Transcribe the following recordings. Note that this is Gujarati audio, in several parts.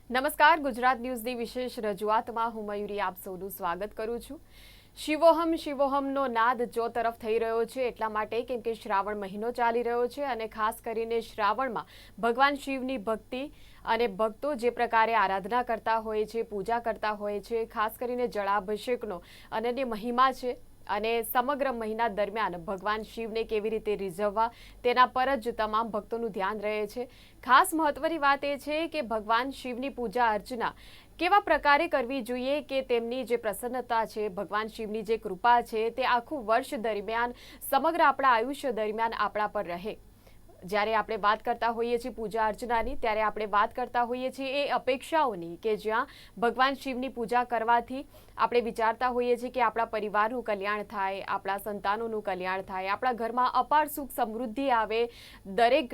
નમસ્કાર, ગુજરાત ન્યૂઝની વિશેષ રજૂઆતમાં હું મયુરી આપ સૌનું સ્વાગત કરું છું। શિવોહમ શિવોહમનો નાદ ચોતરફ થઈ રહ્યો છે, એટલા માટે કેમ કે શ્રાવણ મહિનો ચાલી રહ્યો છે અને ખાસ કરીને શ્રાવણમાં ભગવાન શિવની ભક્તિ અને ભક્તો જે પ્રકારે આરાધના કરતા હોય છે, પૂજા કરતા હોય છે, ખાસ કરીને જળાભિષેકનો અનન્ય મહિમા છે અને સમગ્ર મહિના દરમિયાન ભગવાન શિવને કેવી રીતે રીઝવવા તેના પર જ તમામ ભક્તોનું ધ્યાન રહે છે। ખાસ મહત્વની વાત એ છે કે ભગવાન શિવની પૂજા અર્ચના કેવા પ્રકારે કરવી જોઈએ કે તેમની જે પ્રસન્નતા છે, ભગવાન શિવની જે કૃપા છે તે આખું વર્ષ દરમિયાન સમગ્ર આપણા આયુષ્ય દરમિયાન આપણા પર રહે। જ્યારે આપણે વાત કરતા હોઈએ છીએ પૂજા અર્ચનાની, ત્યારે આપણે વાત કરતા હોઈએ છીએ એ અપેક્ષાઓની કે જ્યાં ભગવાન શિવની પૂજા કરવાથી આપણે વિચારતા હોઈએ છીએ કે આપણા પરિવારનું કલ્યાણ થાય, આપણા સંતાનોનું કલ્યાણ થાય, આપણા ઘરમાં અપાર સુખ સમૃદ્ધિ આવે, દરેક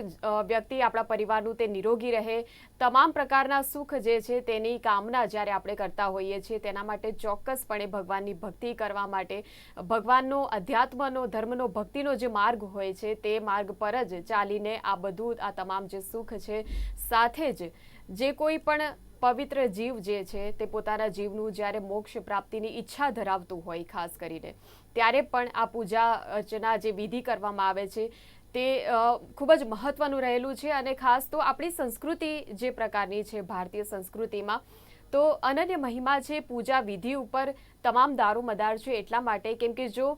વ્યક્તિ આપણા પરિવારનું તે નિરોગી રહે, તમામ પ્રકારના સુખ જે છે તેની કામના જ્યારે આપણે કરતા હોઈએ છીએ, તેના માટે ચોક્કસપણે ભગવાનની ભક્તિ કરવા માટે ભગવાનનો અધ્યાત્મનો ધર્મનો ભક્તિનો જે માર્ગ હોય છે તે માર્ગ પર જ ચાલીને આ બધું આ તમામ જે સુખ છે, સાથે જ જે કોઈ પણ પવિત્ર જીવ જે છે તે પોતાના જીવનું જ્યારે મોક્ષ પ્રાપ્તિની ઈચ્છા ધરાવતું હોય ખાસ કરીને, ત્યારે પણ આ પૂજા અર્ચના જે વિધિ કરવામાં આવે છે તે ખૂબ જ મહત્વનું રહેલું છે। અને ખાસ તો આપણી સંસ્કૃતિ જે પ્રકારની છે, ભારતીય સંસ્કૃતિમાં તો અનન્ય મહિમા છે પૂજા વિધિ ઉપર તમામ દારોમદાર છે, એટલા માટે કેમ કે જો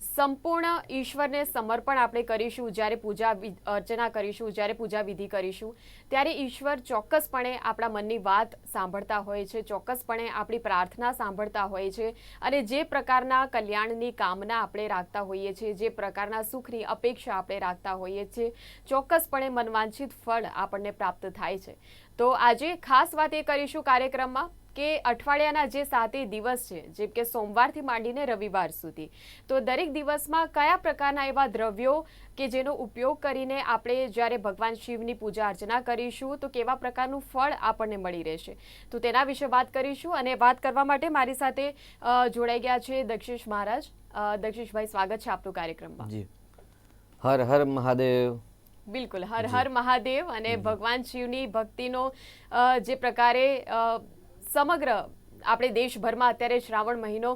સંપૂર્ણ ઈશ્વરને સમર્પણ આપણે કરીશું, જ્યારે પૂજા અર્ચના કરીશું, જ્યારે પૂજા વિધિ કરીશું, ત્યારે ઈશ્વર ચોક્કસપણે આપણા મનની વાત સાંભળતા હોય છે, ચોક્કસપણે આપણી પ્રાર્થના સાંભળતા હોય છે અને જે પ્રકારના કલ્યાણની કામના આપણે રાખતા હોઈએ છીએ, જે પ્રકારના સુખની અપેક્ષા આપણે રાખતા હોઈએ છીએ, ચોક્કસપણે મનવાંછિત ફળ આપણને પ્રાપ્ત થાય છે। તો આજે ખાસ વાત એ કરીશું કાર્યક્રમમાં કે અઠવાડિયાના જે 7 દિવસ છે, જેમ કે સોમવારથી માંડીને રવિવાર સુધી, તો દરેક દિવસમાં કયા પ્રકારના એવા દ્રવ્યો કે જેનો ઉપયોગ કરીને આપણે જ્યારે ભગવાન શિવની પૂજા અર્ચના કરીશું તો કેવા પ્રકારનું ફળ આપણને મળી રહેશે, તો તેના વિશે વાત કરીશું। અને વાત કરવા માટે મારી સાથે જોડાઈ ગયા છે દક્ષેશ મહારાજ। દક્ષેશભાઈ, સ્વાગત છે આપનું કાર્યક્રમમાં। જી, હર હર મહાદેવ। બિલકુલ, હર હર મહાદેવ। અને ભગવાન શિવની ભક્તિનો જે પ્રકારે સમગ્ર આપણે દેશભરમાં અત્યારે શ્રાવણ મહિનો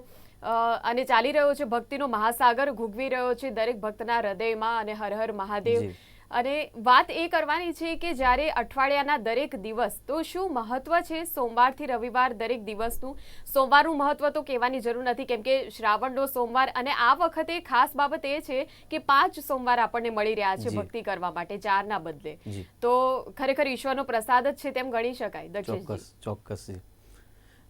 અને ચાલી રહ્યો છે, ભક્તિનો મહાસાગર ઘૂઘવી રહ્યો છે દરેક ભક્તના હૃદયમાં, અને હર હર મહાદેવ। અને વાત એ કરવાની છે કે જ્યારે અઠવાડિયાના દરેક દિવસ, તો શું મહત્વ છે સોમવારથી રવિવાર દરેક દિવસનું? સોમવારનું મહત્વ તો કહેવાની જરૂર નથી કેમ કે શ્રાવણનો સોમવાર, અને આ વખતે ખાસ બાબત એ છે કે 5 સોમવાર આપણને મળી રહ્યા છે ભક્તિ કરવા માટે, 4ના બદલે, તો ખરેખર ઈશ્વરનો પ્રસાદ જ છે તેમ ગણી શકાય। દક્ષેશજી, ચોક્કસ।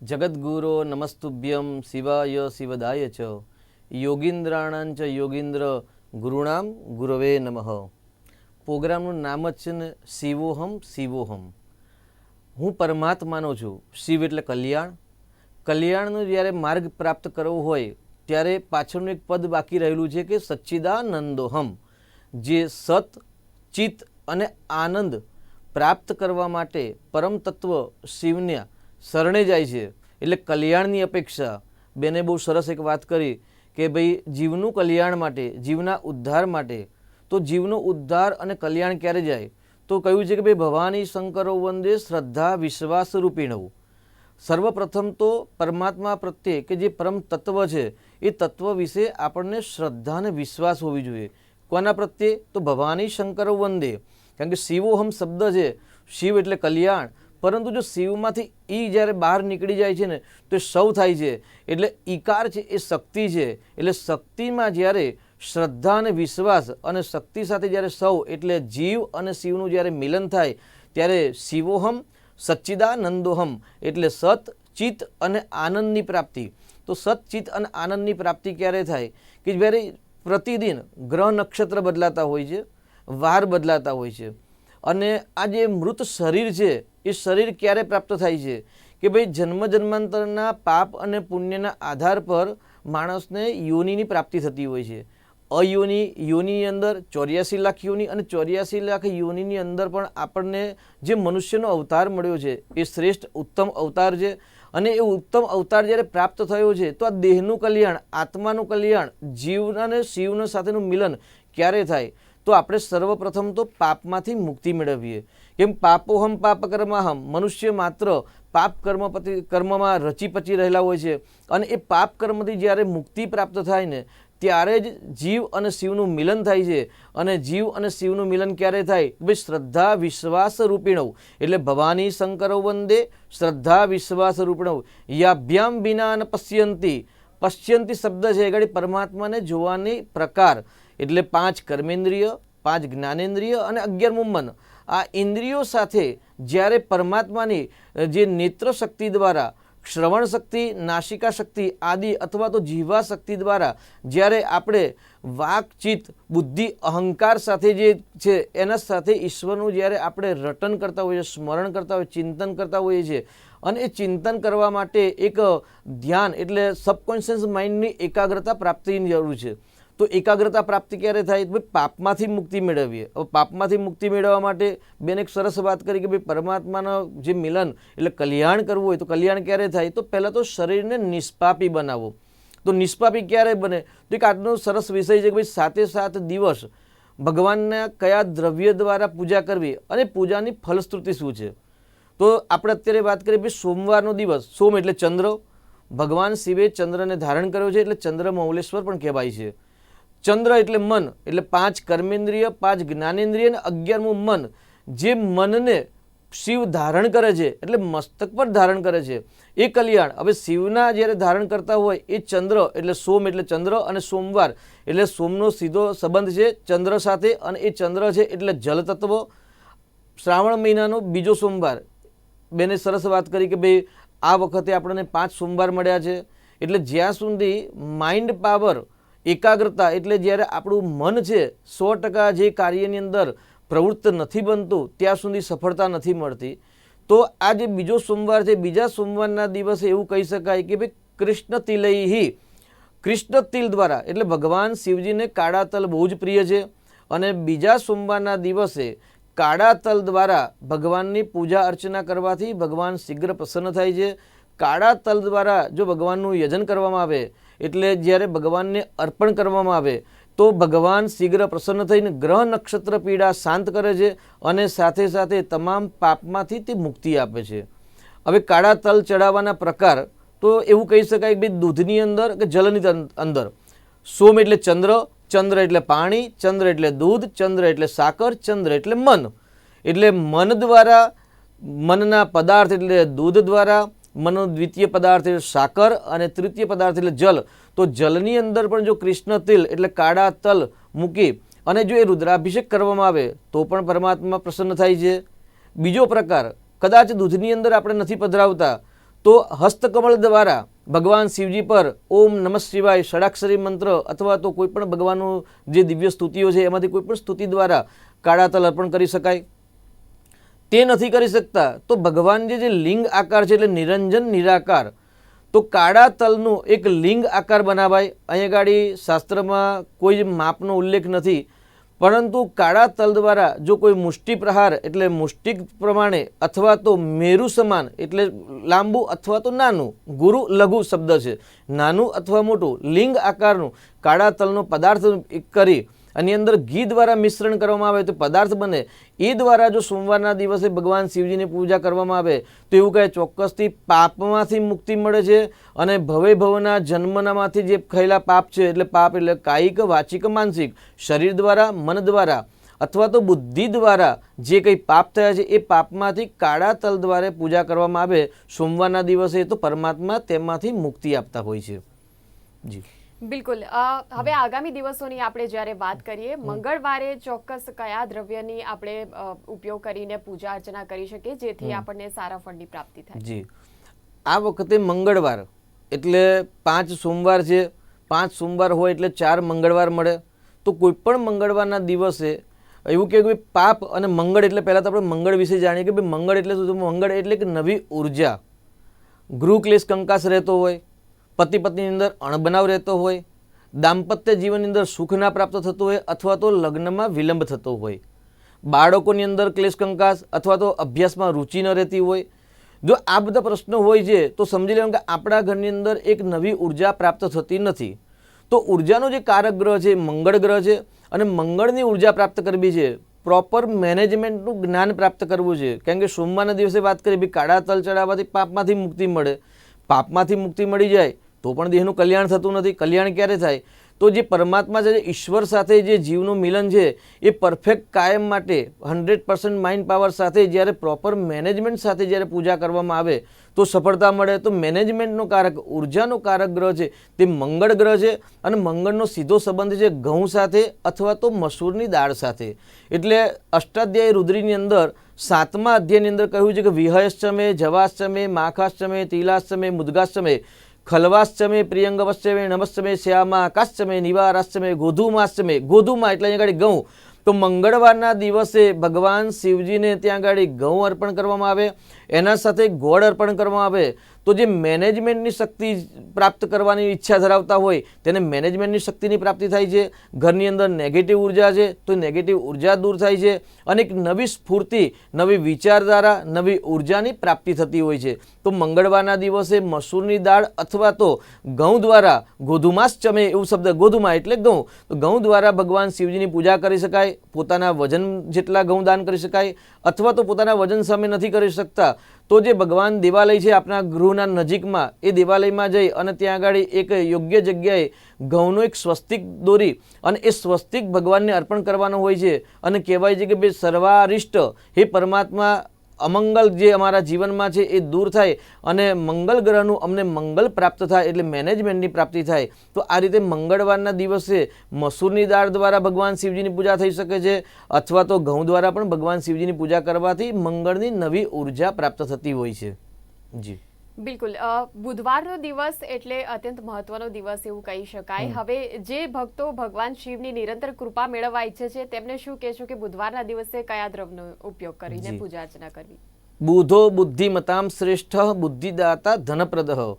જગદગુરો નમસ્તુભ્યમ શિવાય શિવદાય ચ યોગીન્દ્રાણાં ચ યોગીન્દ્ર ગુરુણામ ગુરવે નમઃ। પ્રોગ્રામનું નામ જ છે ને શિવોહમ શિવોહમ। હું પરમાત્માનો છું। શિવ એટલે કલ્યાણ। કલ્યાણનો જ્યારે માર્ગ પ્રાપ્ત કરવો હોય ત્યારે પાછળનું એક પદ બાકી રહેલું છે કે સચ્ચિદાનંદોહમ, જે સત, ચિત્ત અને આનંદ પ્રાપ્ત કરવા માટે પરમ તત્વ શિવને શરણે જાય છે, એટલે કલ્યાણની અપેક્ષા। બેને બહુ સરસ એક વાત કરી કે ભાઈ જીવનું કલ્યાણ માટે, જીવના ઉદ્ધાર માટે, તો જીવનો ઉદ્ધાર અને કલ્યાણ ક્યારે જાય? તો કહ્યું છે કે ભાઈ ભવાની શંકરો વંદે શ્રદ્ધા વિશ્વાસ રૂપિણવ। સર્વપ્રથમ તો પરમાત્મા પ્રત્યે કે જે પરમ તત્વ છે એ તત્વ વિશે આપણને શ્રદ્ધા અને વિશ્વાસ હોવી જોઈએ। કોના પ્રત્યે? તો ભવાની શંકરો વંદે, કારણ કે શિવોહમ શબ્દ છે, શિવ એટલે કલ્યાણ, પરંતુ જો શિવમાંથી ઈ જ્યારે બહાર નીકળી જાય છે ને તો એ સૌ થાય છે, એટલે ઈકાર છે એ શક્તિ છે, એટલે શક્તિમાં જ્યારે શ્રદ્ધા અને વિશ્વાસ અને શક્તિ સાથે જ્યારે સૌ એટલે જીવ અને શિવનું જ્યારે મિલન થાય ત્યારે શિવોહમ સચ્ચિદાનંદોહમ એટલે સત, ચિત્ત અને આનંદની પ્રાપ્તિ। તો સત, ચિત્ત અને આનંદની પ્રાપ્તિ ક્યારે થાય? કે જ્યારે પ્રતિદિન ગ્રહ નક્ષત્ર બદલાતા હોય છે, વાર બદલાતા હોય છે, અને આ જે મૃત શરીર છે એ શરીર ક્યારે પ્રાપ્ત થાય છે? કે ભાઈ જન્મ જન્માંતરના પાપ અને પુણ્યના આધાર પર માણસને યોનિની પ્રાપ્તિ થતી હોય છે। યોનિની અંદર 84 લાખ યોનિ, અને 84 લાખ યોનિની અંદર પણ આપણને જે મનુષ્યનો અવતાર મળ્યો છે એ શ્રેષ્ઠ ઉત્તમ અવતાર છે। અને એ ઉત્તમ અવતાર જ્યારે પ્રાપ્ત થયો છે તો આ દેહનું કલ્યાણ, આત્માનું કલ્યાણ, જીવ અને શિવના સાથેનું મિલન ક્યારે થાય? તો આપણે સર્વપ્રથમ તો પાપમાંથી મુક્તિ મેળવીએ. કેમ પાપોહમ પાપ કર્માહમ, મનુષ્ય માત્ર પાપ કર્મમાં રચી-પચી રહેલા હોય છે અને એ પાપ કર્મથી જ્યારે મુક્તિ પ્રાપ્ત થાય ને ત્યારે જ જીવ અને શિવનું મિલન થાય છે. અને જીવ અને શિવનું મિલન ક્યારે થાય? ભાઈ શ્રદ્ધા વિશ્વાસ રૂપિણવ, એટલે ભવાની શંકરો વંદે શ્રદ્ધા વિશ્વાસ રૂપિણવ યાભ્યામ વિના ન પશ્યંતી. પશ્યંતી શબ્દ છે એ પરમાત્માને જોવાની પ્રકાર, એટલે 5 કર્મેન્દ્રિય, 5 જ્ઞાનેન્દ્રિય અને 11મું મન. આ ઇન્દ્રિયો સાથે જ્યારે પરમાત્માની જે નેત્ર શક્તિ દ્વારા, શ્રવણ શક્તિ, નાસિકા શક્તિ આદિ અથવા તો જીવા શક્તિ દ્વારા જ્યારે આપણે વાક, ચિત્ત, બુદ્ધિ, અહંકાર સાથે જે છે એના સાથે ઈશ્વરનું જ્યારે આપણે રટન કરતા હોઈએ, સ્મરણ કરતા હોઈએ, ચિંતન કરતા હોઈએ છીએ, અને એ ચિંતન કરવા માટે એક ધ્યાન એટલે સબકોન્શિયસ માઇન્ડની એકાગ્રતા પ્રાપ્તિની જરૂર છે. તો એકાગ્રતા પ્રાપ્તિ ક્યારે થાય? ભાઈ પાપમાંથી મુક્તિ મેળવીએ. હવે પાપમાંથી મુક્તિ મેળવવા માટે બેન એક સરસ વાત કરી કે ભાઈ પરમાત્માનો જે મિલન એટલે કલ્યાણ કરવું હોય તો કલ્યાણ ક્યારે થાય? તો પહેલાં તો શરીરને નિષ્પાપી બનાવો. તો નિષ્પાપી ક્યારે બને? તો એક આજનો સરસ વિષય છે કે ભાઈ 7 દિવસ ભગવાનના કયા દ્રવ્ય દ્વારા પૂજા કરવી અને પૂજાની ફલશ્રુતિ શું છે. તો આપણે અત્યારે વાત કરીએ ભાઈ સોમવારનો દિવસ. સોમ એટલે ચંદ્ર, ભગવાન શિવે ચંદ્રને ધારણ કર્યો છે એટલે ચંદ્ર મૌલેશ્વર પણ કહેવાય છે. ચંદ્ર એટલે મન, એટલે 5 કર્મેન્દ્રિય, 5 જ્ઞાનેન્દ્રિય અને 11મું મન. જે મનને શિવ ધારણ કરે છે એટલે મસ્તક પર ધારણ કરે છે એ કલ્યાણ. હવે શિવના જ્યારે ધારણ કરતા હોય એ ચંદ્ર એટલે સોમ એટલે ચંદ્ર અને સોમવાર એટલે સોમનો સીધો સંબંધ છે ચંદ્ર સાથે, અને એ ચંદ્ર છે એટલે જલ તત્વ. શ્રાવણ મહિનાનો બીજો સોમવાર. બેને સરસ વાત કરી કે ભાઈ આ વખતે આપણને 5 સોમવાર મળ્યા છે. એટલે જ્યાં સુધી માઇન્ડ પાવર, એકાગ્રતા એટલે જ્યારે આપણું મન છે 100% જે કાર્યની અંદર પ્રવૃત્ત નથી બનતું ત્યાં સુધી સફળતા નથી મળતી. તો આ જે બીજો સોમવાર છે, બીજા સોમવારના દિવસે એવું કહી શકાય કે ભાઈ કૃષ્ણ તિલૈહિ, કૃષ્ણ તિલ દ્વારા, એટલે ભગવાન શિવજીને કાળા તલ બહુ જ પ્રિય છે. અને બીજા સોમવારના દિવસે કાળા તલ દ્વારા ભગવાનની પૂજા અર્ચના કરવાથી ભગવાન શીઘ્ર પ્રસન્ન થાય છે. કાળા તલ દ્વારા જો ભગવાનનું યજન કરવામાં આવે એટલે જ્યારે ભગવાનને અર્પણ કરવામાં આવે તો ભગવાન શીઘ્ર પ્રસન્ન થઈને ગ્રહ નક્ષત્ર પીડા શાંત કરે છે અને સાથે સાથે તમામ પાપમાંથી તે મુક્તિ આપે છે. હવે કાળા તલ ચડાવવાના પ્રકાર તો એવું કહી શકાય કે ભાઈ દૂધની અંદર કે જલની અંદર. સોમ એટલે ચંદ્ર, ચંદ્ર એટલે પાણી, ચંદ્ર એટલે દૂધ, ચંદ્ર એટલે સાકર, ચંદ્ર એટલે મન. એટલે મન દ્વારા, મનના પદાર્થ એટલે દૂધ દ્વારા, મનનો દ્વિતીય પદાર્થ એટલે સાકર અને તૃતીય પદાર્થ એટલે જલ. તો જલની અંદર પણ જો કૃષ્ણ તિલ એટલે કાળા તલ મૂકી અને જો એ રુદ્રાભિષેક કરવામાં આવે તો પણ પરમાત્મા પ્રસન્ન થાય છે. બીજો પ્રકાર, કદાચ દૂધની અંદર આપણે નથી પધરાવતા તો હસ્તકમળ દ્વારા ભગવાન શિવજી પર ઓમ નમઃ શિવાય ષડાક્ષરી મંત્ર અથવા તો કોઈ પણ ભગવાનનું જે દિવ્ય સ્તુતિઓ છે એમાંથી કોઈ પણ સ્તુતિ દ્વારા કાળા તલ અર્પણ કરી શકાય. તે નથી કરી શકતા તો ભગવાન જે લિંગ આકાર છે એટલે નિરંજન નિરાકાર, તો કાળા તલનું એક લિંગ આકાર બનાવાય. અહીંયા ગાડી શાસ્ત્રમાં કોઈ જ માપનો ઉલ્લેખ નથી, પરંતુ કાળા તલ દ્વારા જો કોઈ મુષ્ટિ પ્રહાર એટલે મુષ્ટિક પ્રમાણે અથવા તો મેરુ સમાન એટલે લાંબુ અથવા તો નાનું, ગુરુ લઘુ શબ્દ છે, નાનું અથવા મોટું લિંગ આકારનું કાળા તલનો પદાર્થ કરી આની અંદર ઘી દ્વારા મિશ્રણ કરવામાં આવે તો પદાર્થ બને. એ દ્વારા જો સોમવારના દિવસે ભગવાન શિવજીની પૂજા કરવામાં આવે તો એવું કહે ચોક્કસથી પાપમાંથી મુક્તિ મળે છે અને ભવે ભવના જન્મનામાંથી જે થયેલા પાપ છે એટલે પાપ એટલે કાયિક, વાચિક, માનસિક, શરીર દ્વારા, મન દ્વારા અથવા તો બુદ્ધિ દ્વારા જે કંઈ પાપ થયા છે એ પાપમાંથી કાળા તલ દ્વારા પૂજા કરવામાં આવે સોમવારના દિવસે તો પરમાત્મા તેમાંથી મુક્તિ આપતા હોય છે. જી બિલકુલ. હવે આગામી દિવસોની આપણે જ્યારે વાત કરીએ, મંગળવારે ચોક્કસ કયા દ્રવ્યની આપણે ઉપયોગ કરીને પૂજા અર્ચના કરી શકીએ જેથી આપણને સારા ફળની પ્રાપ્તિ થાય? જી, આ વખતે મંગળવાર એટલે 5 સોમવાર છે, 5 સોમવાર હોય એટલે 4 મંગળવાર મળે. તો કોઈ પણ મંગળવારના દિવસે એવું કે ભાઈ પાપ અને મંગળ એટલે પહેલાં તો આપણે મંગળ વિશે જાણીએ કે ભાઈ મંગળ એટલે શું? મંગળ એટલે કે નવી ઉર્જા, ગૃહ ક્લેશ કંકાસ રહેતો હોય, પતિ પત્નીની અંદર અણબનાવ રહેતો હોય, દાંપત્ય જીવનની અંદર સુખ ના પ્રાપ્ત થતું હોય અથવા તો લગ્નમાં વિલંબ થતો હોય, બાળકોની અંદર ક્લેશ કંકાસ અથવા તો અભ્યાસમાં રુચિ ન રહેતી હોય, જો આ બધા પ્રશ્નો હોય છે તો સમજી લેવાનું કે આપણા ઘરની અંદર એક નવી ઉર્જા પ્રાપ્ત થતી નથી. તો ઉર્જાનો જે કારક ગ્રહ છે મંગળ ગ્રહ છે અને મંગળની ઉર્જા પ્રાપ્ત કરવી છે, પ્રોપર મેનેજમેન્ટનું જ્ઞાન પ્રાપ્ત કરવું છે. કેમ કે સોમવારના દિવસે વાત કરીએ કાળા તલ ચડાવવાથી પાપમાંથી મુક્તિ મળે. પાપમાંથી મુક્તિ મળી જાય તો પણ દેહનું કલ્યાણ થતું નથી. કલ્યાણ ક્યારે થાય? તો જે પરમાત્મા છે, ઈશ્વર સાથે જે જીવનું મિલન છે એ પરફેક્ટ કાયમ માટે 100% માઇન્ડ પાવર સાથે જ્યારે પ્રોપર મેનેજમેન્ટ સાથે જ્યારે પૂજા કરવામાં આવે તો સફળતા મળે. તો મેનેજમેન્ટનો કારક, ઉર્જાનો કારક ગ્રહ છે તે મંગળ ગ્રહ છે અને મંગળનો સીધો સંબંધ છે ઘઉં સાથે અથવા તો મસૂરની દાળ સાથે. એટલે અષ્ટાધ્યાયી રુદ્રીની અંદર 7મા અધ્યાયની અંદર કહ્યું છે કે વિહયશ્ચમે, જવાશ્ચમે, માખાશ્ચમે, તિલાશ્ચમે, મુદ્ગાશ્ચમે, ખલવાશ્ચમે, પ્રિયંગવશ્ચમે, નમશ્ચમે, શ્યામા, આકાશ્ચમે, નિવારાશ્ચમે, ગોધુમાશ્ચમે. ગોધુમા એટલે અહીંયા આગળ ઘઉં. તો મંગળવારના દિવસે ભગવાન શિવજીને ત્યાં આગળ ઘઉં અર્પણ કરવામાં આવે, એના સાથે ગોળ અર્પણ કરવામાં આવે. તો જે મેનેજમેન્ટની શક્તિ પ્રાપ્ત કરવાની ઈચ્છા ધરાવતા હોય તેને મેનેજમેન્ટની શક્તિની પ્રાપ્તિ થાય છે. ઘરની અંદર નેગેટિવ ઉર્જા છે તો નેગેટિવ ઉર્જા દૂર થાય છે અને એક નવી સ્ફૂર્તિ, નવી વિચારધારા, નવી ઉર્જાની પ્રાપ્તિ થતી હોય છે. તો મંગળવારના દિવસે મસૂરની દાળ અથવા તો ઘઉં દ્વારા, ગોધુમાશ્ચમે એવું શબ્દ, ગોધુમા એટલે ઘઉં, તો ઘઉં દ્વારા ભગવાન શિવજીની પૂજા કરી શકાય. પોતાના વજન જેટલા ઘઉં દાન કરી શકાય અથવા તો પોતાના વજન સામે નથી કરી શકતા તો જે ભગવાન દેવાલય છે આપણા ગૃહના નજીકમાં, એ દેવાલયમાં જઈ અને ત્યાં આગળ એક યોગ્ય જગ્યાએ ઘઉંનો એક સ્વસ્તિક દોરી અને એ સ્વસ્તિક ભગવાનને અર્પણ કરવાનો હોય છે. અને કહેવાય છે કે બે સર્વારિષ્ટ હે પરમાત્મા, અમંગલ જે અમારા જીવનમાં છે એ દૂર થાય અને મંગળ ગ્રહનું અમને મંગળ પ્રાપ્ત થાય, એટલે મેનેજમેન્ટની પ્રાપ્તિ થાય. તો આ રીતે મંગળવારના દિવસે મસૂરની દાળ દ્વારા ભગવાન શિવજીની પૂજા થઈ શકે છે અથવા તો ઘઉં દ્વારા પણ ભગવાન શિવજીની પૂજા કરવાથી મંગળની નવી ઉર્જા પ્રાપ્ત થતી હોય છે. જી બિલકુલ. બુધવારનો દિવસ એટલે અત્યંત મહત્વનો દિવસ એવું કહી શકાય. હવે જે ભક્તો ભગવાન શિવની નિરંતર કૃપા મેળવવા ઈચ્છે છે તેમને શું કહેશો કે બુધવારના દિવસે કયા દ્રવ્યનો ઉપયોગ કરીને પૂજા અર્ચના કરવી? બુધો બુદ્ધિમતામ શ્રેષ્ઠ બુદ્ધિદાતા ધનપ્રદઃ.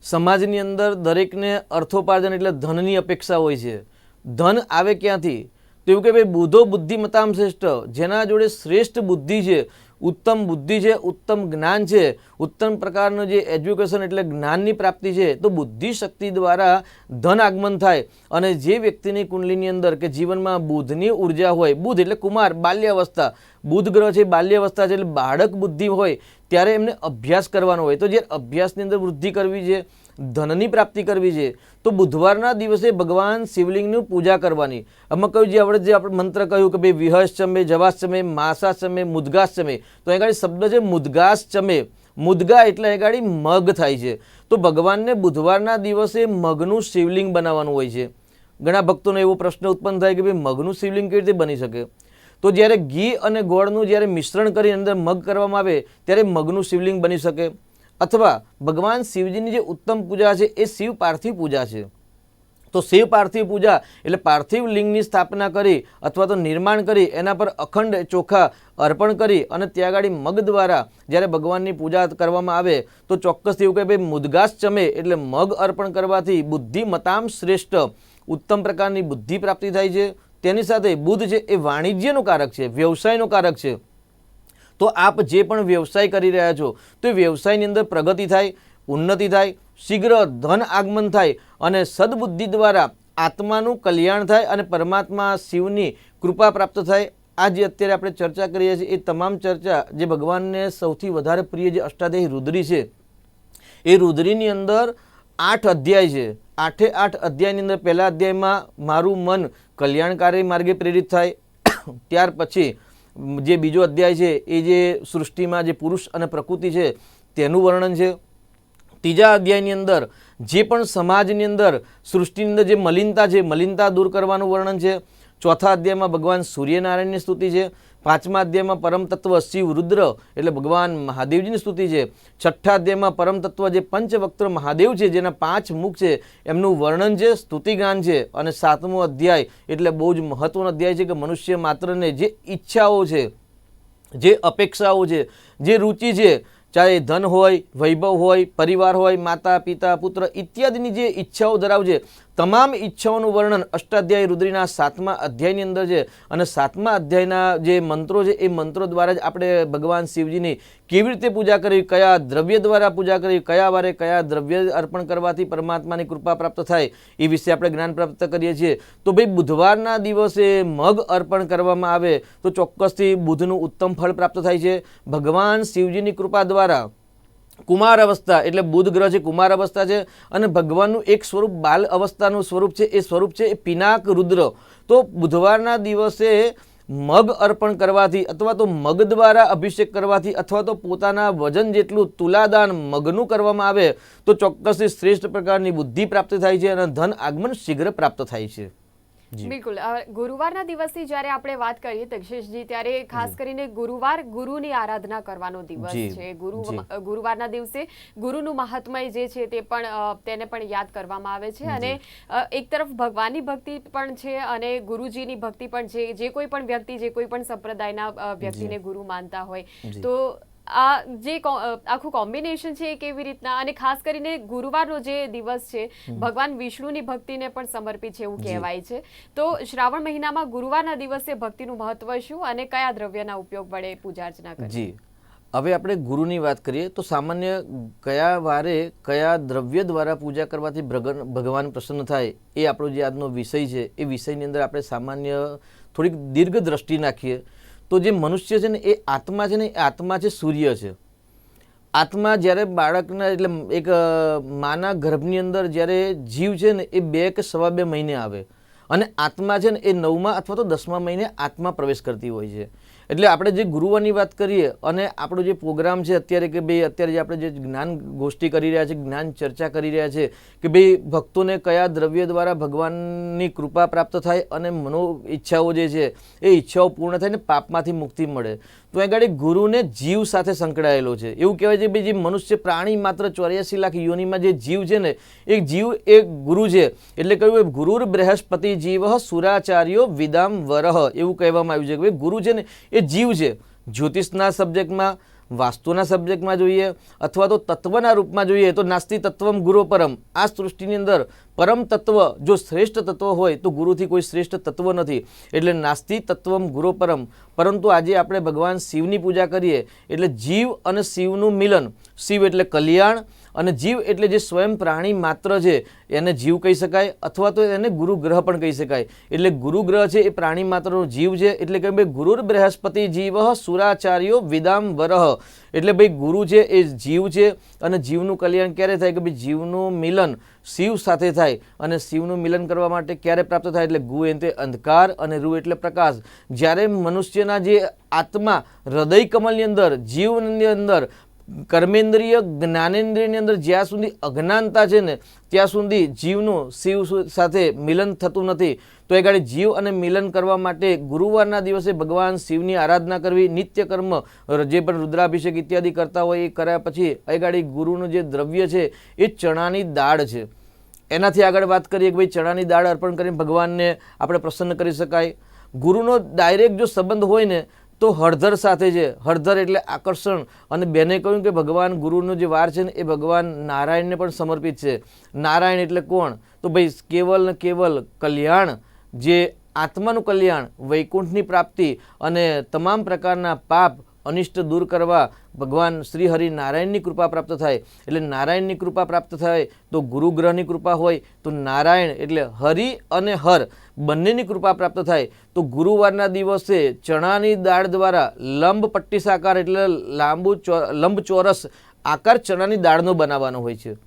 સમાજની અંદર દરેકને અર્થોપાર્જન એટલે ધનની અપેક્ષા હોય છે. ધન આવે ક્યાંથી? તો એવું કે ભાઈ બુધો બુદ્ધિમતામ શ્રેષ્ઠ, જેના જોડે શ્રેષ્ઠ બુદ્ધિ છે, ઉત્તમ બુદ્ધિ છે, ઉત્તમ જ્ઞાન છે, ઉત્તમ પ્રકારનું જે એજ્યુકેશન એટલે જ્ઞાનની પ્રાપ્તિ છે, તો બુદ્ધિ શક્તિ દ્વારા ધન આગમન થાય. અને જે વ્યક્તિની કુંડલીની અંદર કે જીવનમાં બુધની ઉર્જા હોય, બુધ એટલે કુમાર, બાલ્યાવસ્થા, બુધ ગ્રહ છે બાલ્યાવસ્થા છે એટલે બાળક બુદ્ધિ હોય ત્યારે એમને અભ્યાસ કરવાનો હોય. તો જે અભ્યાસની અંદર વૃદ્ધિ કરવી છે, ધનની પ્રાપ્તિ કરવી છે, તો બુધવારના દિવસે ભગવાન શિવલિંગની પૂજા કરવાની. આમાં કહ્યું જે આપણે મંત્ર કહ્યું કે ભાઈ વિહશ્ચમે, જવાશ્ચમે, માસાશ્ચમે, મુદ્ગાશ્ચમે. તો અહીં આગળ શબ્દ છે મુદ્ગાશ્ચમે. મુદ્ગા એટલે અહીં આગળ મગ થાય છે. તો ભગવાનને બુધવારના દિવસે મગનું શિવલિંગ બનાવવાનું હોય છે. ઘણા ભક્તોને એવો પ્રશ્ન ઉત્પન્ન થાય કે ભાઈ મગનું શિવલિંગ કેવી રીતે બની શકે? તો જ્યારે ઘી અને ગોળનું જ્યારે મિશ્રણ કરી અંદર મગ કરવામાં આવે ત્યારે મગનું શિવલિંગ બની શકે. અથવા ભગવાન શિવજીની જે ઉત્તમ પૂજા છે એ શિવ પાર્થિવ પૂજા છે. તો શિવ પાર્થિવ પૂજા એટલે પાર્થિવ લિંગની સ્થાપના કરી અથવા તો નિર્માણ કરી એના પર અખંડ ચોખા અર્પણ કરી અને ત્યાં આગળ મગ દ્વારા જ્યારે ભગવાનની પૂજા કરવામાં આવે તો ચોક્કસથી એવું કહે ભાઈ મુદ્ગાશ્ચમે એટલે મગ અર્પણ કરવાથી બુદ્ધિમતામ શ્રેષ્ઠ ઉત્તમ પ્રકારની બુદ્ધિ પ્રાપ્તિ થાય છે. તેની સાથે બુધ છે એ વાણિજ્યનું કારક છે, વ્યવસાયનું કારક છે. તો આપ જે પણ વ્યવસાય કરી રહ્યા છો તો એ વ્યવસાયની અંદર પ્રગતિ થાય, ઉન્નતિ થાય, શીઘ્ર ધન આગમન થાય અને સદબુદ્ધિ દ્વારા આત્માનું કલ્યાણ થાય અને પરમાત્મા શિવની કૃપા પ્રાપ્ત થાય. આ જે અત્યારે આપણે ચર્ચા કરીએ છીએ એ તમામ ચર્ચા જે ભગવાનને સૌથી વધારે પ્રિય જે અષ્ટાધ્યાયી રુદ્રી છે એ રુદ્રીની અંદર 8 અધ્યાય છે. 8 અધ્યાયની અંદર પહેલા અધ્યાયમાં મારું મન કલ્યાણકારી માર્ગે પ્રેરિત થાય. ત્યાર પછી જે બીજો અધ્યાય છે એ જે સૃષ્ટિમાં જે પુરુષ અને પ્રકૃતિ છે તેનું વર્ણન છે. ત્રીજા અધ્યાયની અંદર જે પણ સમાજની અંદર સૃષ્ટિની અંદર જે મલિનતા છે મલિનતા દૂર કરવાનું વર્ણન છે. ચોથા અધ્યાયમાં ભગવાન સૂર્યનારાયણની સ્તુતિ છે. પાંચમા અધ્યાયમાં પરમ તત્વ શિવ રુદ્ર એટલે ભગવાન મહાદેવજીની સ્તુતિ છે. છઠ્ઠા અધ્યાયમાં પરમ તત્વ જે પંચવક્ત્ર મહાદેવ છે જેના 5 મુખ છે એમનું વર્ણન છે, સ્તુતિગાન છે. અને 7મો અધ્યાય એટલે બહુ જ મહત્વનો અધ્યાય છે કે મનુષ્ય માત્રને જે ઈચ્છાઓ છે, જે અપેક્ષાઓ છે, જે રુચિ છે, ચાહે ધન હોય, વૈભવ હોય, પરિવાર હોય, માતા પિતા પુત્ર ઇત્યાદિની જે ઈચ્છાઓ ધરાવે છે તમામ ઈચ્છાઓનું વર્ણન અષ્ટાધ્યાયી રુદ્રીના 7મા અધ્યાયની અંદર છે અને 7મા અધ્યાયના જે મંત્રો છે એ મંત્રો દ્વારા જ આપણે ભગવાન શિવજીની કેવી રીતે પૂજા કરવી, કયા દ્રવ્ય દ્વારા પૂજા કરવી, કયા વારે કયા દ્રવ્ય અર્પણ કરવાથી પરમાત્માની કૃપા પ્રાપ્ત થાય એ વિશે આપણે જ્ઞાન પ્રાપ્ત કરીએ છીએ. તો ભાઈ બુધવારના દિવસે મગ અર્પણ કરવામાં આવે તો ચોક્કસથી બુધનું ઉત્તમ ફળ પ્રાપ્ત થાય છે. ભગવાન શિવજીની કૃપા દ્વારા કુમાર અવસ્થા એટલે બુધ ગ્રહ છે, કુમાર અવસ્થા છે અને ભગવાનનું એક સ્વરૂપ બાલ અવસ્થાનું સ્વરૂપ છે, એ સ્વરૂપ છે એ પિનાક રુદ્ર. તો બુધવારના દિવસે મગ અર્પણ કરવાથી અથવા તો મગ દ્વારા અભિષેક કરવાથી અથવા તો પોતાના વજન જેટલું તુલાદાન મગનું કરવામાં આવે તો ચોક્કસથી શ્રેષ્ઠ પ્રકારની બુદ્ધિ પ્રાપ્ત થાય છે અને ધન આગમન શીઘ્ર પ્રાપ્ત થાય છે. બિલકુલ. ગુરુવારના દિવસની જ્યારે આપણે વાત કરીએ દક્ષેશજી, ત્યારે ખાસ કરીને ગુરુવાર ગુરુની આરાધના કરવાનો દિવસ છે. ગુરુવારના દિવસે ગુરુનું મહાત્મય જે છે તે પણ તેને પણ યાદ કરવામાં આવે છે અને એક તરફ ભગવાનની ભક્તિ પણ છે અને ગુરુજીની ભક્તિ પણ છે. જે કોઈ પણ વ્યક્તિ, જે કોઈ પણ સંપ્રદાયના વ્યક્તિને ગુરુ માનતા હોય તો આ જે આખું કોમ્બિનેશન છે એ કેવી રીતના, અને ખાસ કરીને ગુરુવારનો જે દિવસ છે ભગવાન વિષ્ણુની ભક્તિને પણ સમર્પિત છે એવું કહેવાય છે. તો શ્રાવણ મહિનામાં ગુરુવારના દિવસે ભક્તિનું મહત્વ શું અને કયા દ્રવ્યના ઉપયોગ વડે પૂજા અર્ચના કરવી? જી, હવે આપણે ગુરુની વાત કરીએ તો સામાન્ય કયા વારે કયા દ્રવ્ય દ્વારા પૂજા કરવાથી ભગવાન પ્રસન્ન થાય એ આપણો જે આજનો વિષય છે એ વિષયની અંદર આપણે સામાન્ય થોડીક દીર્ઘ દ્રષ્ટિ નાખીએ તો જે મનુષ્ય છે ને એ આત્મા છે ને એ આત્મા છે સૂર્ય છે. આત્મા જ્યારે બાળકના એટલે એક માના ગર્ભની અંદર જ્યારે જીવ છે ને એ 2 કે 2.5 મહિને આવે અને આત્મા છે ને એ 9મા અથવા તો 10મા મહિને આત્મા પ્રવેશ કરતી હોય છે. એટલે આપણે જે ગુરુવારની વાત કરીએ અને આપણો જે પ્રોગ્રામ છે અત્યારે કે ભાઈ અત્યારે જે આપણે જે જ્ઞાન ગોષ્ઠી કરી રહ્યા છે, જ્ઞાન ચર્ચા કરી રહ્યા છે કે ભાઈ ભક્તોને કયા દ્રવ્ય દ્વારા ભગવાનની કૃપા પ્રાપ્ત થાય અને મનો ઈચ્છાઓ જે છે એ ઈચ્છાઓ પૂર્ણ થાય ને પાપમાંથી મુક્તિ મળે. તો એ ગાડી ગુરુને જીવ સાથે સંકળાયેલો છે. એવું કહેવાય છે ભાઈ જે મનુષ્ય પ્રાણી માત્ર 84 લાખ યોનિમાં જે જીવ છે ને એ જીવ એ ગુરુ છે. એટલે કહ્યું ગુરુર બૃહસ્પતિ જીવ સુરાચાર્યો વિદામ વરહ એવું કહેવામાં આવ્યું છે કે ભાઈ ગુરુ છે ને એ જીવ છે. જ્યોતિષના સબ્જેક્ટમાં, વાસ્તુના સબ્જેક્ટમાં જોઈએ અથવા તો તત્વના રૂપમાં જોઈએ તો નાસ્તિ તત્વમ ગુરુ પરમ. આ સૃષ્ટિની અંદર પરમ તત્વ જો શ્રેષ્ઠ તત્વ હોય તો ગુરુથી કોઈ શ્રેષ્ઠ તત્વ નથી. એટલે નાસ્તિ તત્વમ ગુરુ પરમ. પરંતુ આજે આપણે ભગવાન શિવની પૂજા કરીએ એટલે જીવ અને શિવનું મિલન. શિવ એટલે કલ્યાણ અને જીવ એટલે જે સ્વયં પ્રાણી માત્ર છે એને જીવ કહી શકાય અથવા તો એને ગુરુ ગ્રહ પણ કહી શકાય. એટલે ગુરુ ગ્રહ છે એ પ્રાણી માત્રનો જીવ છે. એટલે કે ભાઈ ગુરુર બૃહસ્પતિ જીવ સુરાચાર્યો વિદામ વરહ. એટલે ભાઈ ગુરુ છે એ જીવ છે અને જીવનું કલ્યાણ ક્યારે થાય કે ભાઈ જીવનું મિલન શિવ સાથે થાય. અને શિવનું મિલન કરવા માટે ક્યારે પ્રાપ્ત થાય એટલે ગુ એટલે અંધકાર અને રૂ એટલે પ્રકાશ. જ્યારે મનુષ્યના જે આત્મા હૃદય કમલની અંદર જીવની અંદર કર્મેન્દ્રિય જ્ઞાનેન્દ્રિયની અંદર જ્યાં સુધી અજ્ઞાનતા છે ને ત્યાં સુધી જીવનું શિવ સાથે મિલન થતું નથી. તો એ ગાડી જીવ અને મિલન કરવા માટે ગુરુવારના દિવસે ભગવાન શિવની આરાધના કરવી, નિત્ય કર્મ જે પણ રુદ્રાભિષેક ઇત્યાદિ કરતા હોય એ કર્યા પછી એ ગાડી ગુરુનું જે દ્રવ્ય છે એ ચણાની દાળ છે. એનાથી આગળ વાત કરીએ કે ભાઈ ચણાની દાળ અર્પણ કરીને ભગવાનને આપણે પ્રસન્ન કરી શકાય. ગુરુનો ડાયરેક્ટ જો સંબંધ હોય ને તો હળદર સાથે છે. હળદર એટલે આકર્ષણ. અને બેને કહ્યું કે ભગવાન ગુરુનો જે વાર છે ને એ ભગવાન નારાયણને પણ સમર્પિત છે. નારાયણ એટલે કોણ? તો ભાઈ કેવલ ને કેવલ કલ્યાણ, જે આત્માનું કલ્યાણ, વૈકુંઠની પ્રાપ્તિ અને તમામ પ્રકારના પાપ અનિષ્ટ દૂર કરવા ભગવાન શ્રી હરિ નારાયણની કૃપા પ્રાપ્ત થાય. એટલે નારાયણની કૃપા પ્રાપ્ત થાય તો ગુરુ ગ્રહની કૃપા હોય તો નારાયણ એટલે હરિ અને હર બંનેની કૃપા પ્રાપ્ત થાય. તો ગુરુવારના દિવસે ચણાની દાળ દ્વારા લંબ પટ્ટીસાકાર એટલે લંબચોરસ આકાર ચણાની દાળનો બનાવવાનો હોય છે.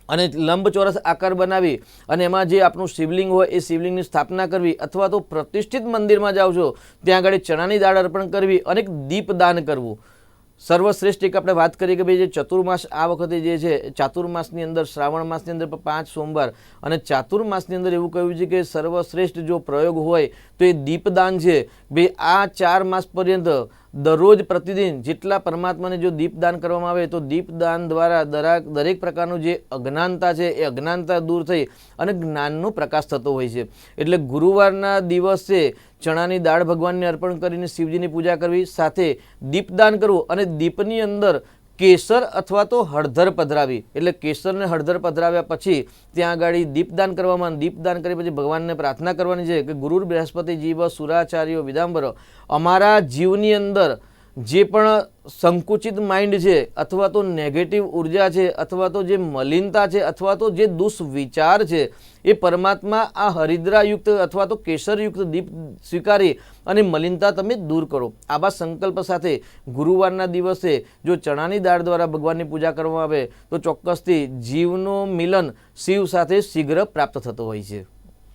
અને લંબચોરસ આકાર બનાવી અને એમાં જે આપણું શિવલિંગ હોય એ શિવલિંગની સ્થાપના કરવી અથવા તો પ્રતિષ્ઠિત મંદિરમાં જાઓ છો ત્યાં આગળ ચણાની દાળ અર્પણ કરવી અને દીપદાન કરવું. સર્વશ્રેષ્ઠ એક આપણે વાત કરીએ કે ભાઈ જે ચતુર્માસ આ વખતે જે છે ચાતુર્માસની અંદર શ્રાવણ માસની અંદર 5 સોમવાર અને ચાતુર્માસની અંદર એવું કહ્યું છે કે સર્વશ્રેષ્ઠ જો પ્રયોગ હોય તો એ દીપદાન છે. ભાઈ આ 4 માસ પર્યંત દરરોજ પ્રતિદિન જેટલા પરમાત્માને જો દીપદાન કરવામાં આવે તો દીપદાન દ્વારા દરેક પ્રકારનું જે અજ્ઞાનતા છે એ અજ્ઞાનતા દૂર થઈ અને જ્ઞાનનો પ્રકાશ થતો હોય છે. એટલે ગુરુવારના દિવસે ચણાની દાળ ભગવાનને અર્પણ કરીને શિવજીની પૂજા કરવી, સાથે દીપદાન કરવું અને દીપની અંદર કેસર અથવા તો હળદર પધરાવી, એટલે કેસરને હળદર પધરાવ્યા પછી ત્યાં આગળ દીપદાન કરવામાં, દીપદાન કરી પછી ભગવાનને પ્રાર્થના કરવાની છે કે ગુરુર બૃહસ્પતિ જીવ સુરાચાર્યો વિદાંબર, અમારા જીવની અંદર જે પણ સંકુચિત માઇન્ડ છે અથવા તો નેગેટિવ ઉર્જા છે અથવા તો જે મલિનતા છે અથવા તો જે દુષ્વિચાર છે એ પરમાત્મા આ હરિદ્રાયુક્ત અથવા તો કેસરયુક્ત દીપ સ્વીકારી અને મલિનતા તમે દૂર કરો. આવા સંકલ્પ સાથે ગુરુવારના દિવસે જો ચણાની દાળ દ્વારા ભગવાનની પૂજા કરવામાં આવે તો ચોક્કસથી જીવનો મિલન શિવ સાથે શીઘ્ર પ્રાપ્ત થતો હોય છે.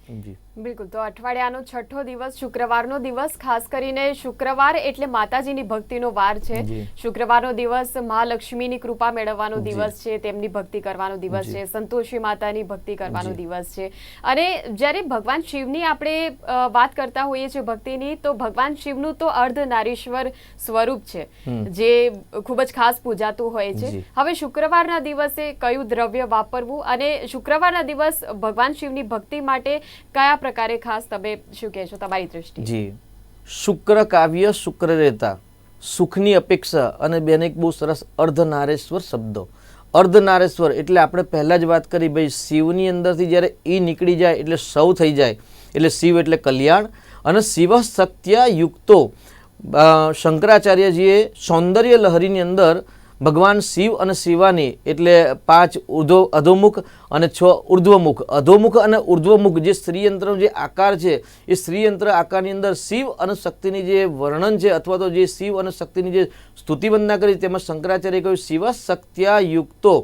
જી બિલકુલ. તો અઠવાડિયાનો છઠ્ઠો દિવસ શુક્રવારનો દિવસ, ખાસ કરીને શુક્રવાર એટલે માતાજીની ભક્તિનો વાર છે. શુક્રવારનો દિવસ મહાલક્ષ્મીની કૃપા મેળવવાનો દિવસ છે, તેમની ભક્તિ કરવાનો દિવસ છે, સંતોષી માતાની ભક્તિ કરવાનો દિવસ છે. અને જ્યારે ભગવાન શિવની આપણે વાત કરતા હોઈએ છીએ ભક્તિની, તો ભગવાન શિવનું તો અર્ધનારીશ્વર સ્વરૂપ છે જે ખૂબ જ ખાસ પૂજાતું હોય છે. હવે શુક્રવારના દિવસે કયું દ્રવ્ય વાપરવું અને શુક્રવારના દિવસ ભગવાન શિવની ભક્તિ માટે કયા પ્રકારે ખાસ તમે શું કહેશો તમારી દ્રષ્ટિએ? જી, શુક્ર કાવ્ય શુક્ર રહેતા, સુખની અપેક્ષા અને બેન એક બહુ સરસ અર્ધનારેશ્વર શબ્દો. અર્ધનારેશ્વર એટલે આપણે પહેલા જ વાત કરી ભાઈ શિવની અંદરથી જ્યારે ઈ નીકળી જાય એટલે સૌ થઈ જાય, એટલે શિવ એટલે કલ્યાણ. અને શિવ સત્ય યુક્તો શંકરાચાર્યજીએ સૌંદર્ય લહરીની અંદર ભગવાન શિવ અને શિવાની એટલે 5 અધોમુખ અને 6 ઉર્ધ્વમુખ. અધોમુખ અને ઉર્ધ્વમુખ જે શ્રીયંત્રનો જે આકાર છે એ શ્રીયંત્ર આકારની અંદર શિવ અને શક્તિની જે વર્ણન છે અથવા તો જે શિવ અને શક્તિની જે સ્તુતિ વંદના કરી તેમાં શંકરાચાર્ય કહ્યું શિવ શક્ત્યા યુક્તો.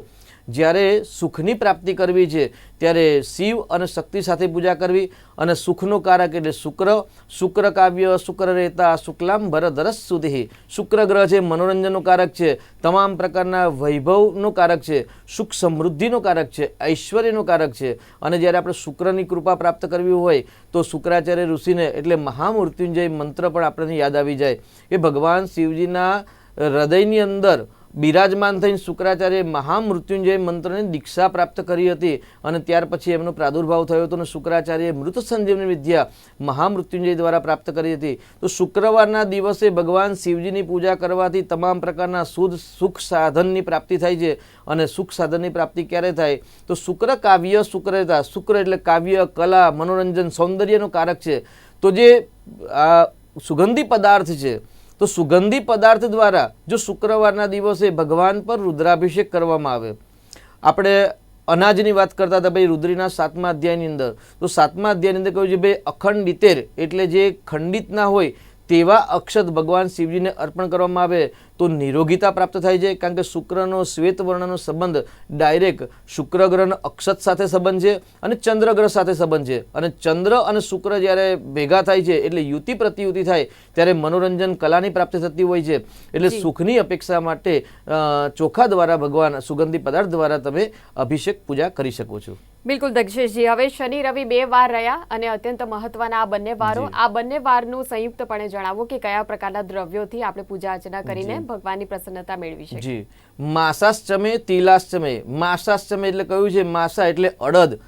જ્યારે સુખની પ્રાપ્તિ કરવી છે ત્યારે શિવ અને શક્તિ સાથે પૂજા કરવી. અને સુખનો કારક એટલે શુક્ર, શુક્ર કાવ્ય શુક્ર રહેતા શુક્લામ ભરધરસ સુધિ. શુક્ર ગ્રહ છે મનોરંજનનો કારક છે, તમામ પ્રકારના વૈભવનો કારક છે, સુખ સમૃદ્ધિનો કારક છે, ઐશ્વર્યનો કારક છે. અને જ્યારે આપણે શુક્રની કૃપા પ્રાપ્ત કરવી હોય તો શુક્રાચાર્ય ઋષિને એટલે મહામૃત્યુંજય મંત્ર પણ આપણને યાદ આવી જાય. એ ભગવાન શિવજીના હૃદયની અંદર બિરાજમાન થઈને શુક્રાચાર્ય મહામૃત્યુંજય મંત્રની દીક્ષા પ્રાપ્ત કરી હતી અને ત્યાર પછી એમનો પ્રાદુર્ભાવ થયો હતો અને શુક્રાચાર્યએ મૃત સંજીવની વિદ્યા મહામૃત્યુંજય દ્વારા પ્રાપ્ત કરી હતી. તો શુક્રવારના દિવસે ભગવાન શિવજીની પૂજા કરવાથી તમામ પ્રકારના સુખ સાધનની પ્રાપ્તિ થાય છે. અને સુખ સાધનની પ્રાપ્તિ ક્યારે થાય તો શુક્ર કાવ્ય શુક્રતા, શુક્ર એટલે કાવ્ય, કલા, મનોરંજન, સૌંદર્યનો કારક છે. તો જે સુગંધી પદાર્થ છે તો સુગંધી પદાર્થ દ્વારા જો શુક્રવારના દિવસે ભગવાન પર રુદ્રાભિષેક કરવામાં આવે. આપણે અનાજની વાત કરતા હતા ભાઈ રુદ્રીના 7મા અધ્યાયની અંદર, તો 7મા અધ્યાયની અંદર કહ્યું છે ભાઈ અખંડિતેર એટલે જે ખંડિત ના હોય તેવા અક્ષત ભગવાન શિવજીને અર્પણ કરવામાં આવે તો નિરોગીતા પ્રાપ્ત થાય છે. કારણ કે શુક્રનો શ્વેત વર્ણનો સંબંધ ડાયરેક્ટ શુક્ર ગ્રહના અક્ષત સાથે સંબંધ છે અને ચંદ્ર ગ્રહ સાથે સંબંધ છે. અને ચંદ્ર અને શુક્ર જ્યારે ભેગા થાય છે એટલે યુતિ પ્રતિયુતિ થાય ત્યારે મનોરંજન કલાની પ્રાપ્તિ થતી હોય છે. એટલે સુખની અપેક્ષા માટે ચોખા દ્વારા ભગવાન સુગંધી પદાર્થ દ્વારા તમે અભિષેક પૂજા કરી શકો છો. બિલકુલ દક્ષેશજી, હવે શનિ રવિ 2 વાર રહ્યા અને અત્યંત મહત્વના આ બંને વારો, આ બંને વારનું સંયુક્તપણે જણાવો કે કયા પ્રકારના દ્રવ્યોથી આપણે પૂજા અર્ચના કરીને ભગવાનની પ્રસન્નતા મેળવી શકીએ. જી, માસાશ્ચમે તિલાશ્ચમે. માસાશ્ચમે એટલે કહ્યું છે માસા એટલે અડદ.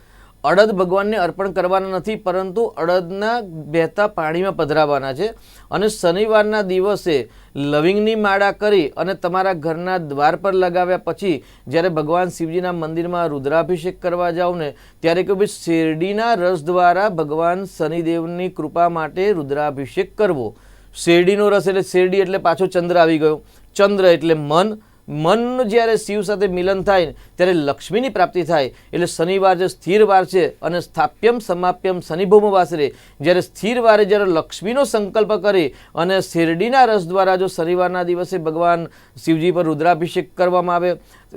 અડદ ભગવાનને અર્પણ કરવાના નથી પરંતુ અડદના બહેતા પાણીમાં પધરાવવાના છે. અને શનિવારના દિવસે લવિંગની માળા કરી અને તમારા ઘરના દ્વાર પર લગાવ્યા પછી જ્યારે ભગવાન શિવજીના મંદિરમાં રુદ્રાભિષેક કરવા જાઓ ને ત્યારે કે ભાઈ શેરડીના રસ દ્વારા ભગવાન શનિદેવની કૃપા માટે રુદ્રાભિષેક કરવો. શેરડીનો રસ એટલે શેરડી એટલે પાછો ચંદ્ર આવી ગયો. ચંદ્ર એટલે મન. મનનું જ્યારે શિવ સાથે મિલન થાય ત્યારે લક્ષ્મીની પ્રાપ્તિ થાય. એટલે શનિવાર જે સ્થિર વાર છે અને સ્થાપ્યમ સમાપ્યમ શનિભૌમ વાસરે, જ્યારે સ્થિર વારે જ્યારે લક્ષ્મીનો સંકલ્પ કરી અને શેરડીના રસ દ્વારા જો શનિવારના દિવસે ભગવાન શિવજી પર રુદ્રાભિષેક કરવામાં આવે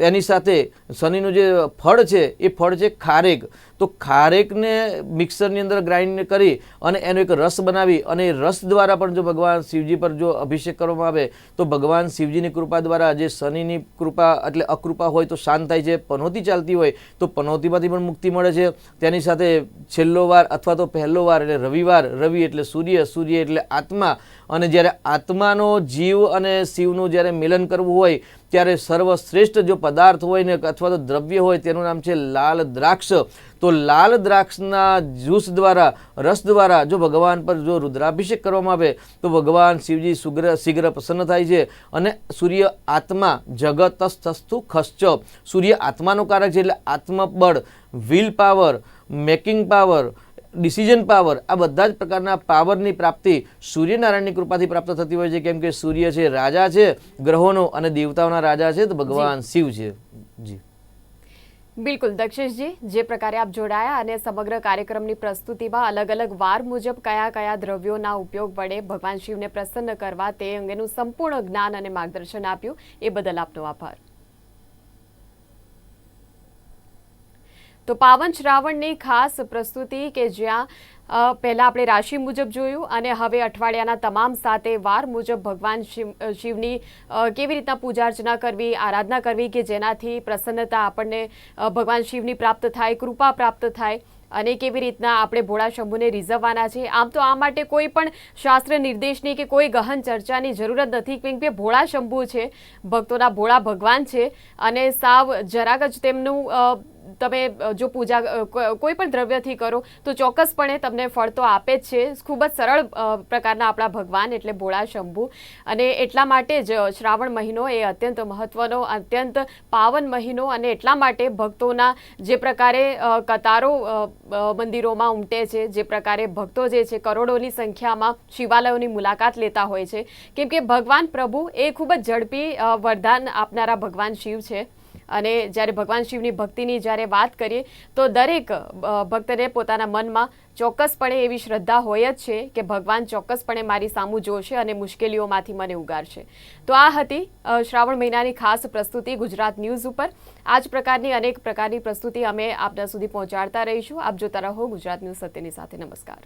એની સાથે શનિનું જે ફળ છે એ ફળ છે ખારેક. તો ખારેકને મિક્સરની અંદર ગ્રાઇન્ડ કરી અને એનો એક રસ બનાવી અને એ રસ દ્વારા પણ જો ભગવાન શિવજી પર જો અભિષેક કરવામાં આવે તો ભગવાન શિવજીની કૃપા દ્વારા જે શનિની કૃપા એટલે અકૃપા હોય તો શાંત થાય છે, પનોતી ચાલતી હોય તો પનોતીમાંથી પણ મુક્તિ મળે છે. તેની સાથે છેલ્લો વાર અથવા તો પહેલો વાર એટલે રવિવાર, રવિ એટલે સૂર્ય, સૂર્ય એટલે આત્મા અને જ્યારે આત્માનો જીવ અને શિવનું જ્યારે મિલન કરવું હોય ત્યારે સર્વશ્રેષ્ઠ જો પદાર્થ હોય ને અથવા તો દ્રવ્ય હોય તેનું નામ છે લાલ દ્રાક્ષ. તો લાલ દ્રાક્ષના જ્યુસ દ્વારા, રસ દ્વારા જો ભગવાન પર જો રુદ્રાભિષેક કરવામાં આવે તો ભગવાન શિવજી શીઘ્ર પ્રસન્ન થાય છે. અને સૂર્ય આત્મા જગતસ્થસ્તુ ખશ્ચ, સૂર્ય આત્માનો કારક છે એટલે આત્મબળ, will power, making power, decision power, આ બધા જ પ્રકારના પાવરની પ્રાપ્તિ સૂર્યનારાયણની કૃપાથી પ્રાપ્ત થતી હોય છે. કેમ કે સૂર્ય છે રાજા છે ગ્રહોનો અને દેવતાઓના રાજા છે તો ભગવાન શિવ છે. જી બિલકુલ દક્ષેશજી, જે પ્રકારે આપ જોડાયા અને સમગ્ર કાર્યક્રમની પ્રસ્તુતિમાં અલગ અલગ વાર મુજબ કયા કયા દ્રવ્યોના ઉપયોગ વડે ભગવાન શિવને પ્રસન્ન કરવા તે અંગેનું સંપૂર્ણ જ્ઞાન અને માર્ગદર્શન આપ્યું એ બદલ આપનો આભાર. તો પાવન શ્રાવણની ખાસ પ્રસ્તુતિ કે જ્યાં પહેલાં આપણે રાશિ મુજબ જોયું અને હવે અઠવાડિયાના તમામ 7 વાર મુજબ ભગવાન શિવની કેવી રીતના પૂજા અર્ચના કરવી, આરાધના કરવી કે જેનાથી પ્રસન્નતા આપણને ભગવાન શિવની પ્રાપ્ત થાય, કૃપા પ્રાપ્ત થાય અને કેવી રીતના આપણે ભોળા શંભુને રીઝવવાના છે. આમ તો આ માટે કોઈ પણ શાસ્ત્ર નિર્દેશની કે કોઈ ગહન ચર્ચાની જરૂરત નથી, કેમ કે ભોળા શંભુ છે, ભક્તોના ભોળા ભગવાન છે અને સાવ જરાક જ તેમનું તમે જો પૂજા કોઈ પણ દ્રવ્યથી કરો તો ચોક્કસપણે તમને ફળ તો આપે જ છે. ખૂબ જ સરળ પ્રકારના આપણા ભગવાન એટલે ભોળા શંભુ. અને એટલા માટે જ શ્રાવણ મહિનો એ અત્યંત મહત્વનો, અત્યંત પાવન મહિનો અને એટલા માટે ભક્તોના જે પ્રકારે કતારો મંદિરોમાં ઉમટે છે, જે પ્રકારે ભક્તો જે છે કરોડોની સંખ્યામાં શિવાલયોની મુલાકાત લેતા હોય છે, કેમ કે ભગવાન પ્રભુ એ ખૂબ જ ઝડપી વરદાન આપનારા ભગવાન શિવ છે. અને જ્યારે ભગવાન શિવની ભક્તિની જ્યારે વાત કરીએ તો દરેક ભક્તને પોતાના મનમાં ચોક્કસપણે એવી શ્રદ્ધા હોય જ છે કે ભગવાન ચોક્કસપણે મારી સામું જોશે અને મુશ્કેલીઓમાંથી મને ઉગારશે. તો આ હતી શ્રાવણ મહિનાની ખાસ પ્રસ્તુતિ ગુજરાત ન્યૂઝ ઉપર. આ જ પ્રકારની અનેક પ્રકારની પ્રસ્તુતિ અમે આપના સુધી પહોંચાડતા રહીશું. આપ જોતા રહો ગુજરાત ન્યૂઝ સત્યની સાથે. નમસ્કાર.